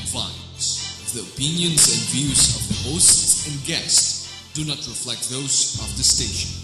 advise. The opinions and views of the hosts and guests do not reflect those of the station.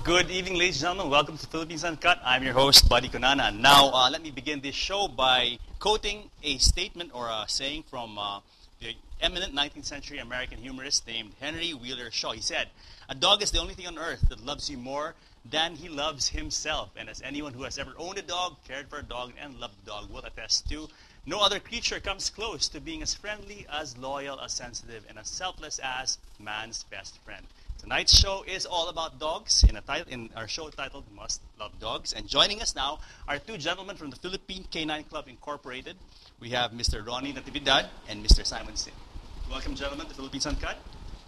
Good evening, ladies and gentlemen. Welcome to Philippines Uncut. I'm your host, Buddy Conana. Now, let me begin this show by quoting a statement or a saying from the eminent 19th century American humorist named Henry Wheeler Shaw. He said, "A dog is the only thing on earth that loves you more than he loves himself." And as anyone who has ever owned a dog, cared for a dog, and loved a dog will attest to, no other creature comes close to being as friendly, as loyal, as sensitive, and as selfless as man's best friend. Tonight's show is all about dogs in our show titled Must Love Dogs. And joining us now are two gentlemen from the Philippine Canine Club Incorporated. We have Mr. Ronnie Natividad and Mr. Simon Sim. Welcome, gentlemen, to Philippines Uncut.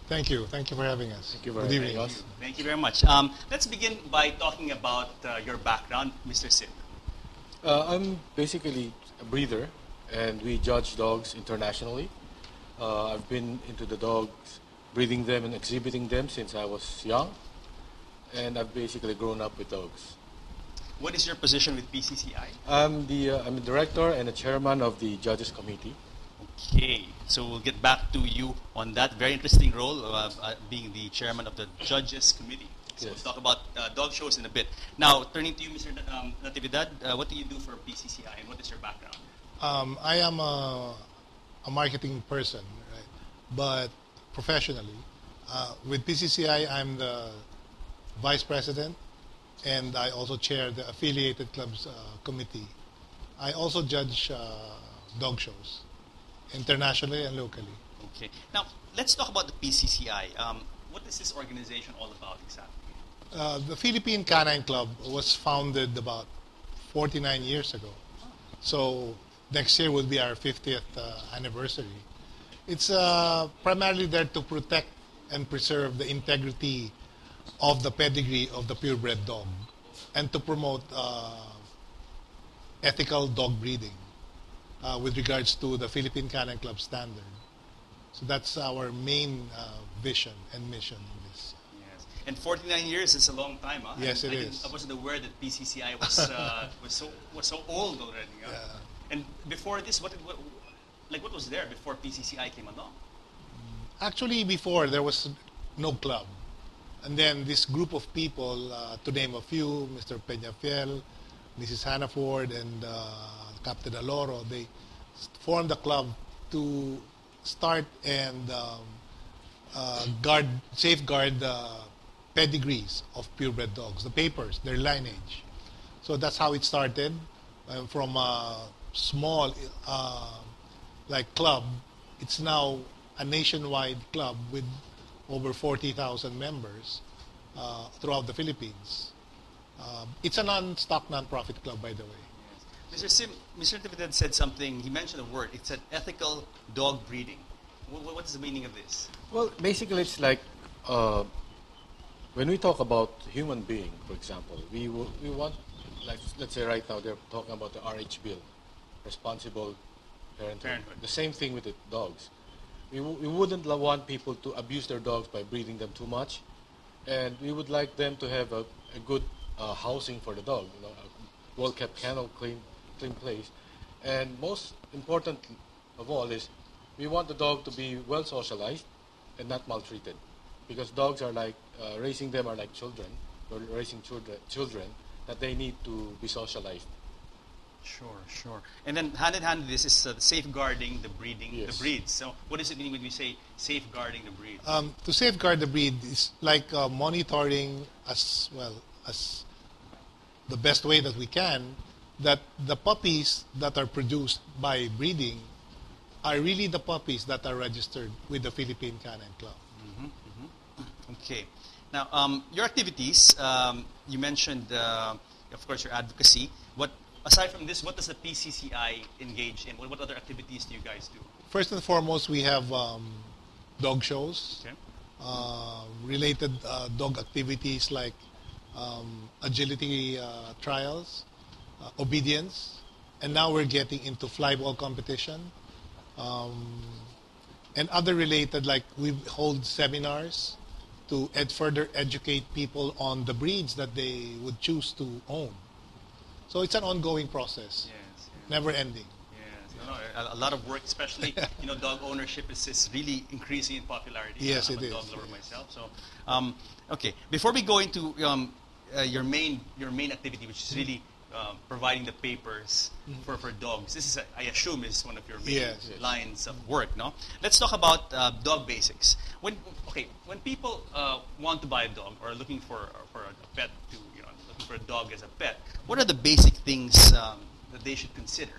Thank you. Thank you for having us. Thank you for Good evening. having us. Thank you very much. Let's begin by talking about your background, Mr. Sim. I'm basically a breeder, and we judge dogs internationally. I've been into the dogs, breeding them and exhibiting them since I was young, and I've basically grown up with dogs. What is your position with PCCI? I'm a director and a chairman of the judges committee. Okay, so we'll get back to you on that very interesting role of being the chairman of the judges committee. So Yes. we'll talk about dog shows in a bit. Now, turning to you, Mr. Natividad, what do you do for PCCI and what is your background? I am a marketing person, right? But professionally, with PCCI, I'm the vice president, and I also chair the affiliated clubs committee. I also judge dog shows, internationally and locally. Okay. Now, let's talk about the PCCI. What is this organization all about exactly? The Philippine Canine Club was founded about 49 years ago. So next year will be our 50th anniversary. It's primarily there to protect and preserve the integrity of the pedigree of the purebred dog and to promote ethical dog breeding with regards to the Philippine Canine Club standard. So that's our main vision and mission in this. Yes. And 49 years is a long time, huh? Yes, it is. I wasn't aware that PCCI was so old already. Huh? Yeah. And before this, what was there before PCCI came along? Actually, before there was no club. And then this group of people, to name a few, Mr. Peñafiel, Mrs. Hannaford, and Captain Aloro, they formed a club to start and safeguard the pedigrees of purebred dogs, the papers, their lineage. So that's how it started, from a small club. It's now a nationwide club with over 40,000 members throughout the Philippines. It's a non-stock, non-profit club, by the way. Mr. Natividad said something, he mentioned a word, it's an ethical dog breeding. What's the meaning of this? Well, basically, it's like when we talk about human being, for example, we want, like, let's say right now they're talking about the RH bill, responsible parenthood. The same thing with the dogs. We wouldn't want people to abuse their dogs by breeding them too much, and we would like them to have a good housing for the dog, you know, a well-kept kennel, clean place, and most important of all is we want the dog to be well socialized and not maltreated, because dogs are like raising them are like children, or raising children that they need to be socialized. Sure. And then hand in hand, this is safeguarding the breeding, Yes. the breeds. So what does it mean when we say safeguarding the breed? To safeguard the breed is like monitoring as well as the best way that we can that the puppies that are produced by breeding are really the puppies that are registered with the Philippine Canine Club. Okay. Now, your activities, you mentioned, of course, your advocacy. Aside from this, what does the PCCI engage in? What other activities do you guys do? First and foremost, we have dog shows, Okay. related dog activities like agility trials, obedience, and now we're getting into flyball competition, and other related, like we hold seminars to further educate people on the breeds that they would choose to own. So it's an ongoing process, Yes. never ending. Yes. No, a lot of work, especially, dog ownership is really increasing in popularity. Yes, I'm it a dog is, lover yes. myself. So, okay. Before we go into your main activity, which is really providing the papers for dogs. This is, I assume, is one of your main Yes. lines of work. No, let's talk about dog basics. When people want to buy a dog or are looking for a pet to looking for a dog as a pet, what are the basic things that they should consider?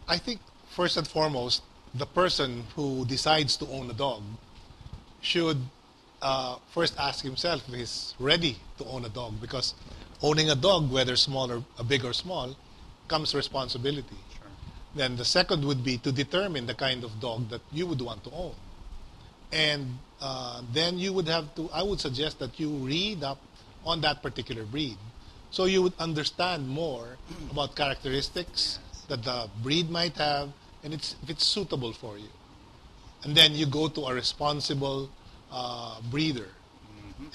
I think first and foremost, the person who decides to own a dog should first ask himself if he's ready to own a dog, because owning a dog, whether small or big or small, comes responsibility. Sure. Then the second would be to determine the kind of dog that you would want to own. And then you would have to, I would suggest that you read up on that particular breed. So you would understand more about characteristics that the breed might have, and if it's suitable for you. And then you go to a responsible breeder.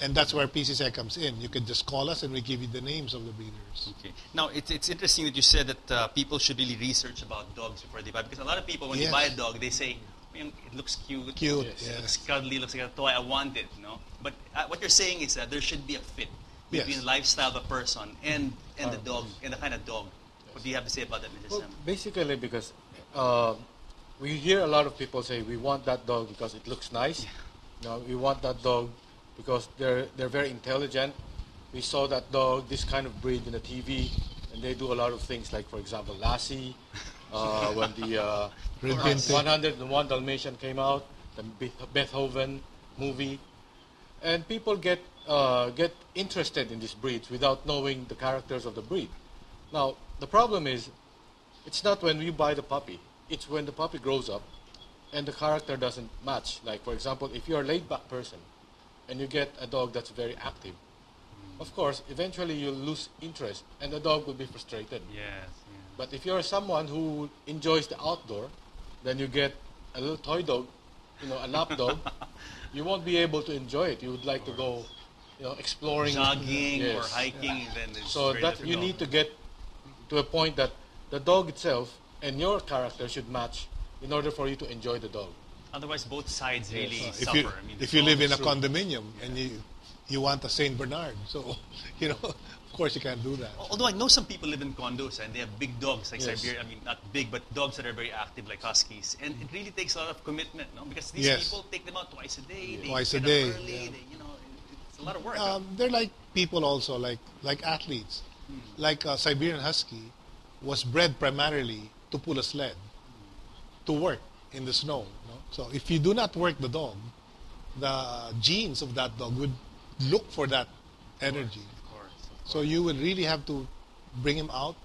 And that's where PCCI comes in. You can just call us and we give you the names of the breeders. Okay. Now, it's interesting that you said that people should really research about dogs before they buy, because a lot of people, when they Yes. buy a dog, they say, it looks cute. Cute, It yes. looks cuddly, looks like a toy, I want it. But what you're saying is that there should be a fit between Yes. the lifestyle of a person and the dog, and the kind of dog. What do you have to say about that, Mr. Well, Sam? basically, because we hear a lot of people say we want that dog because it looks nice. We want that dog because they're very intelligent. We saw that dog, this kind of breed, in the TV, and they do a lot of things, like, for example, Lassie, when the Red Pinto. 101 Dalmatian came out, the Beethoven movie, and people get interested in these breeds without knowing the characters of the breed. Now, the problem is, it's not when we buy the puppy, it's when the puppy grows up and the character doesn't match. Like, for example, if you're a laid-back person and you get a dog that's very active, of course, eventually you'll lose interest and the dog will be frustrated. Yes. But if you're someone who enjoys the outdoor, then you get a little toy dog, a lap dog, you won't be able to enjoy it. You would like to go, exploring. Jogging or Yes. hiking, then it's So very that you difficult. need to get to a point that the dog itself and your character should match in order for you to enjoy the dog. Otherwise, both sides really If suffer. you, it's if you live all in a true. condominium and you want a Saint Bernard, so of course you can't do that. Although I know some people live in condos and they have big dogs like Yes. Siberian. I mean, not big, but dogs that are very active like huskies. And it really takes a lot of commitment, no? Because these Yes. people take them out twice a day. They Twice a get day, up early. yeah. They, it's a lot of work. They're like people also, like athletes. Like a Siberian Husky was bred primarily to pull a sled, to work in the snow. So if you do not work the dog, the genes of that dog would look for that energy. Of course. So you would really have to bring him out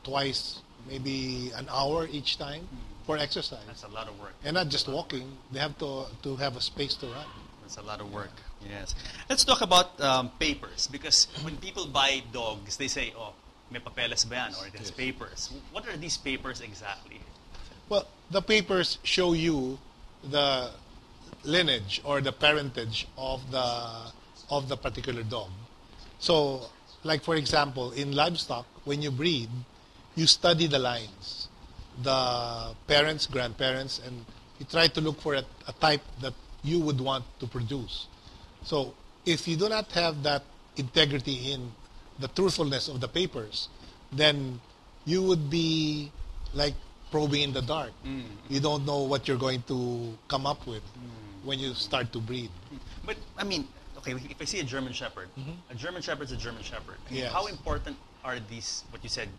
twice, maybe an hour each time for exercise. That's a lot of work. And not just walking, they have to have a space to run. That's a lot of work. Yes. Let's talk about papers, because when people buy dogs, they say, "Oh, may papeles ba yan?" Or it has papers. What are these papers exactly? Well, the papers show you the lineage or the parentage of the particular dog. So, like for example, in livestock, when you breed, you study the lines, the parents, grandparents, and you try to look for a type that you would want to produce. So, if you do not have that integrity in the truthfulness of the papers, then you would be like probing in the dark. You don't know what you're going to come up with when you start to breed. But, I mean, okay, if I see a German Shepherd, a German Shepherd's a German Shepherd. I mean, Yes. how important are these, what you said,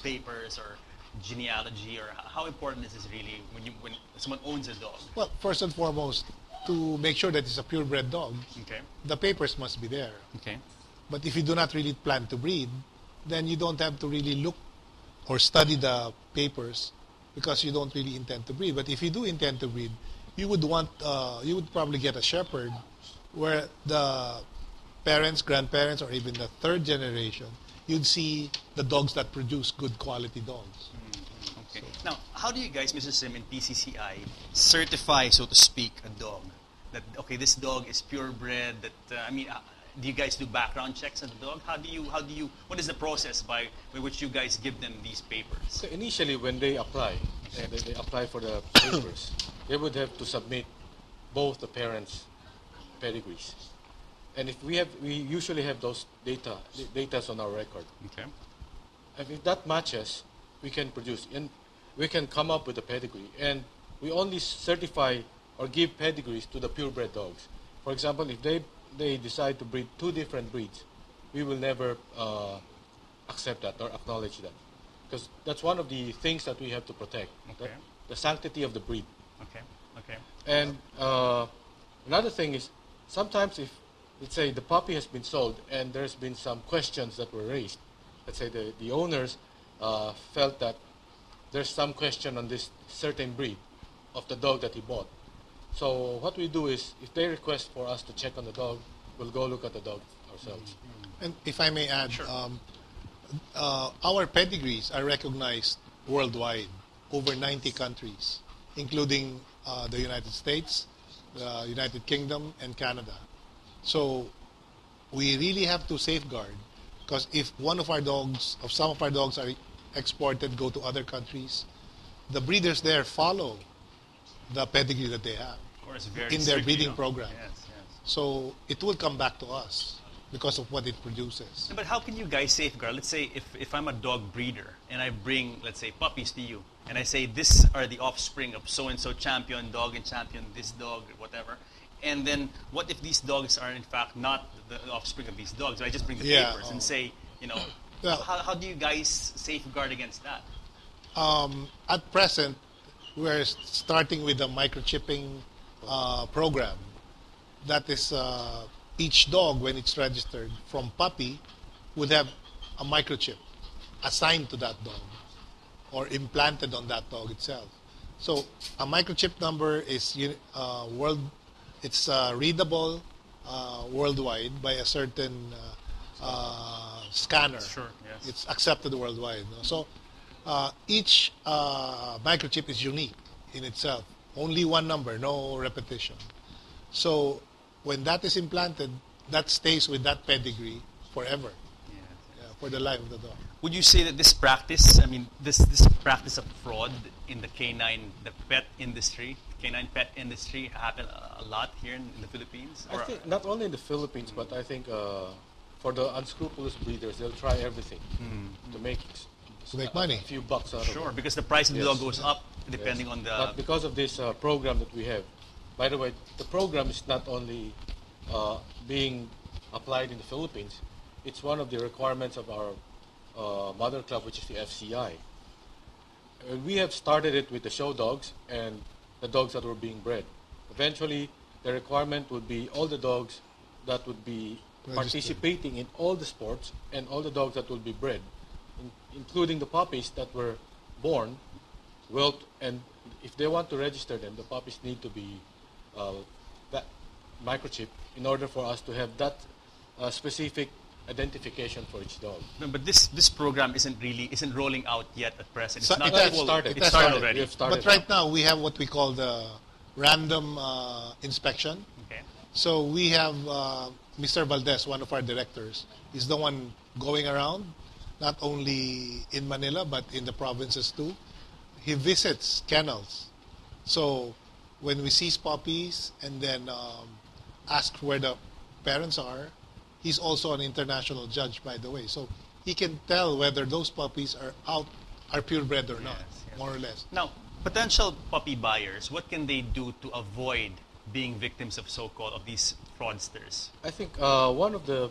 papers or genealogy, or how important is this really when someone owns a dog? Well, first and foremost, to make sure that it's a purebred dog, Okay. the papers must be there. Okay. But if you do not really plan to breed, then you don't have to really look or study the papers because you don't really intend to breed. But if you do intend to breed, you would probably get a shepherd where the parents, grandparents, or even the third generation, you'd see the dogs that produce good quality dogs. Okay. Now, how do you guys, Mr. Sim, in PCCI, certify, so to speak, a dog? That, okay, this dog is purebred. That do you guys do background checks on the dog? What is the process by which you guys give them these papers? So initially, when they apply, they apply for the papers, they would have to submit both the parents' pedigrees. And if we usually have those data on our record. Okay. And if that matches, we can produce, and we can come up with a pedigree. And we only certify or give pedigrees to the purebred dogs. For example, if they decide to breed two different breeds, we will never accept that or acknowledge that, because that's one of the things that we have to protect, Okay. the sanctity of the breed. Okay. Okay. And another thing is, sometimes if, let's say, the puppy has been sold and there's been some questions that were raised, let's say the owners felt that there's some question on this certain breed of the dog that he bought. So what we do is, if they request for us to check on the dog, we'll go look at the dog ourselves. And if I may add, Sure. Our pedigrees are recognized worldwide, over 90 countries, including the United States, the United Kingdom, and Canada. So we really have to safeguard, because if some of our dogs are exported, go to other countries, the breeders there follow the pedigree that they have Of course, very in their strictly, breeding program. Yes. So it will come back to us because of what it produces. But how can you guys safeguard? Let's say if I'm a dog breeder and I bring, let's say, puppies to you, and I say, these are the offspring of so-and-so champion dog and champion this dog, or whatever. And then what if these dogs are in fact not the offspring of these dogs? So I just bring the papers and say, Well- how do you guys safeguard against that? At present, we're starting with a microchipping program. That is, each dog, when it's registered from puppy, would have a microchip assigned to that dog or implanted on that dog itself. So a microchip number is it's readable worldwide by a certain scanner. Sure, yes. It's accepted worldwide. No? So each microchip is unique in itself. Only one number, no repetition. So when that is implanted, that stays with that pedigree forever, for the life of the dog. Would you say that this practice, this practice of fraud in the pet industry, canine pet industry, happen a lot here in the Philippines? I think not only in the Philippines, but I think for the unscrupulous breeders, they'll try everything to make money. a few bucks out of it. Sure, because the price of the Yes. dog goes up depending on the... But because of this program that we have, by the way, the program is not only being applied in the Philippines, it's one of the requirements of our mother club, which is the FCI. We have started it with the show dogs, and the dogs that were being bred. Eventually, the requirement would be all the dogs that would be Registered. participating in all the sports and all the dogs that will be bred, including the puppies that were born, and if they want to register them, the puppies need to be that microchip in order for us to have that specific identification for each dog. No, but this program isn't rolling out yet at present. It's So not it has full- started. It started We already. have started. But right now we have what we call the random inspection. Okay. So we have Mr. Valdez, one of our directors, is the one going around, not only in Manila but in the provinces too. He visits kennels. So when we seize puppies and then ask where the parents are, he's also an international judge, by the way. So he can tell whether those puppies are purebred or not, Yes. more or less. Now, potential puppy buyers, what can they do to avoid being victims of of these fraudsters? I think one of the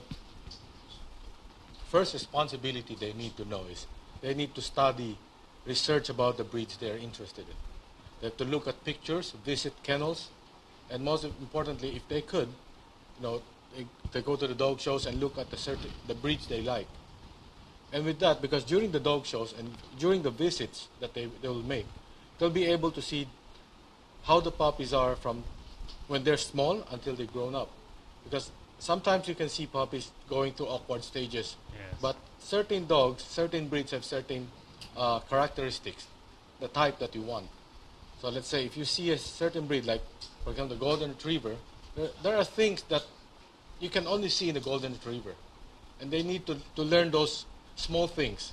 first responsibility they need to know is they need to study, research about the breeds they are interested in. They have to look at pictures, visit kennels, and most importantly, if they could, they go to the dog shows and look at the breeds they like. And with that, because during the dog shows and during the visits that they will make, they'll be able to see how the puppies are from when they're small until they're grown up. Because sometimes you can see puppies going through awkward stages, Yes. but certain dogs, certain breeds have certain characteristics, the type that you want. So let's say if you see a certain breed, like for example the golden retriever, there are things that you can only see in the golden retriever, and they need to learn those small things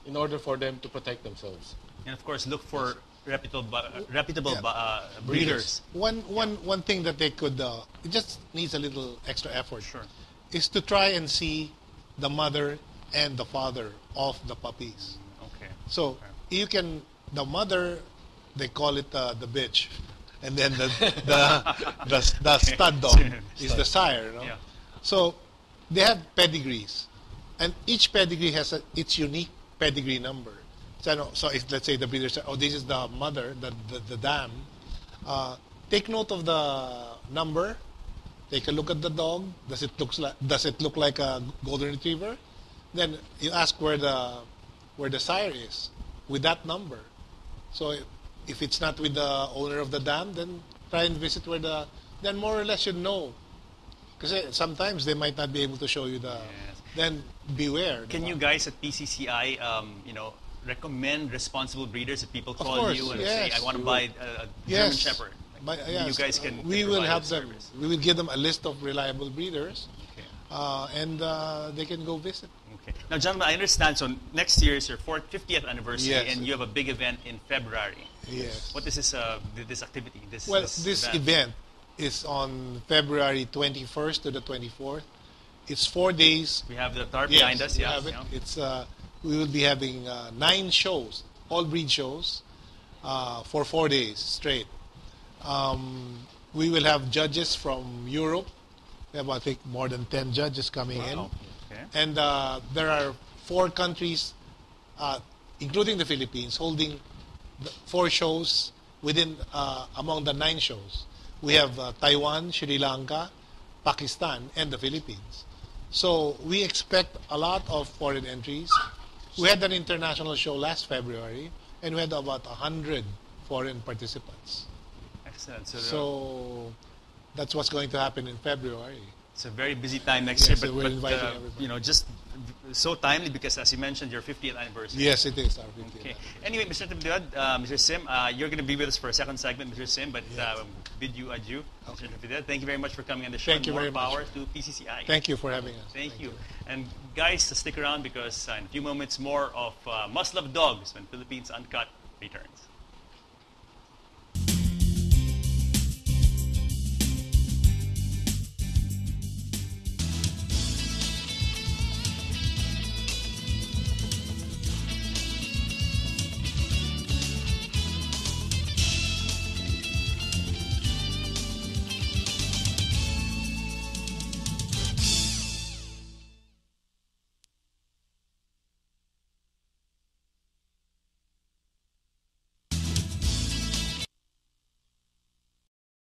in order for them to protect themselves. And of course, look for reputable Yeah. breeders. One thing that they could, it just needs a little extra effort, Sure. is to try and see the mother and the father of the puppies. Okay. So you can, the mother, they call it the bitch, and then the stud dog is the sire. No? Yeah. So they have pedigrees, and each pedigree has its unique pedigree number. So if let's say the breeder says, "Oh, this is the mother, the dam," take note of the number. Take a look at the dog. Does it look like a golden retriever? Then you ask where the sire is with that number. So if it's not with the owner of the dam, then try and visit then more or less you know. Because sometimes they might not be able to show you the. Yes. Then beware. Can you guys at PCCI, recommend responsible breeders if people call course, you and yes. say, "I want to buy a German Yes. Shepherd"? But, You yes, guys can. We can will provide have that them. service. We will give them a list of reliable breeders, Okay. and they can go visit. Okay. Now, gentlemen, I understand. So next year is your 50th anniversary, Yes. and you have a big event in February. Yes. What is this activity? Well, this event is on February 21st to the 24th. It's 4 days. We have the tarp Yes, behind us. we Yeah. have it. Yeah. It's we will be having 9 shows, all breed shows, for 4 days straight. We will have judges from Europe. We have, I think, more than 10 judges coming in. Wow. Okay. And there are 4 countries, including the Philippines, holding 4 shows within among the 9 shows. We have Taiwan, Sri Lanka, Pakistan, and the Philippines. So we expect a lot of foreign entries. We had an international show last February, and we had about 100 foreign participants. Excellent. So that's what's going to happen in February. It's a very busy time next Yes, year, we're but inviting everybody. just so timely because, as you mentioned, your 50th anniversary. Yes, it is our 50th. Okay. Anyway, Mr. Natividad, Mr. Sim, you're going to be with us for a second segment, Mr. Sim, but bid you adieu, Mr. Natividad. Thank you very much for coming on the show. Thank you More very much. power to PCCI. Thank you for having us. Thank you. And guys, stick around because in a few moments more of Must Love Dogs when Philippines Uncut returns.